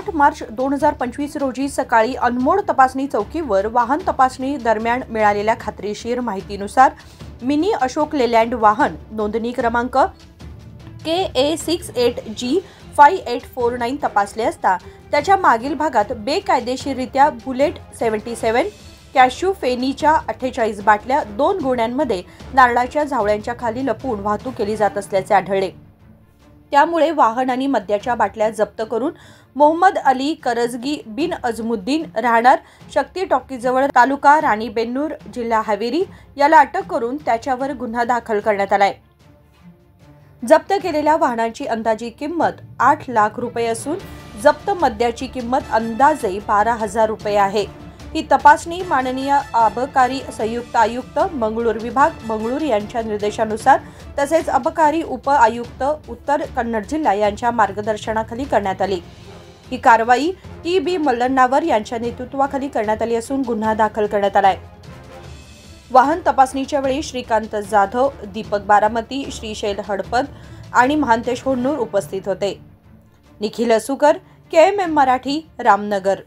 8 मार्च 2025 रोजी सकाळी अनमोड तपासणी चौकीवर वाहन तपासणी दरम्यान मिळालेल्या खात्रीशीर माहितीनुसार मिनी अशोक लेलँड वाहन नोंदणी क्रमांक KA68G5849 तपासले असता त्याच्या मागील भागात बेकायदेशीररित्या बुलेट 77 कॅश्यू फेनीच्या 48 बाटल्या 2 गोण्यांमध्ये नारळाच्या झावळ्यांच्या खाली लपवून वाहतूक केली जात असल्याचे आढळले। त्यामुळे वाहन आणि मद्याच्या बाटल्या जप्त करून मोहम्मद अली करजगी बिन अजमुद्दीन राहणार शक्ती टॉकीजवळ तालुका राणीबेन्नूर जिल्हा हावेरी याला अटक करून त्याच्यावर गुन्हा दाखल करण्यात आलाय। जप्त केलेल्या वाहनांची अंदाजी किंमत 8 लाख रुपये असून जप्त मद्याची किंमत अंदाजे 12,000 रुपये आहे। ही तपासणी माननीय अबकारी संयुक्त आयुक्त मंगळूर विभाग मंगळूर यांच्या निर्देशानुसार तसेच अबकारी उप आयुक्त उत्तर कन्नड जिल्हा यांच्या मार्गदर्शनाखाली करण्यात आली। ही कारवाई TB मल्लन्नावर यांच्या नेतृत्वाखाली करण्यात आली असून गुन्हा दाखल करण्यात आलाय। वाहन तपासणीच्या वेळी श्रीकांत जाधव, दीपक बारामती, श्रीशैल हडपद आणि महांतेश होन्नूर उपस्थित होते। निखिल असुकर, KMM मराठी, रामनगर।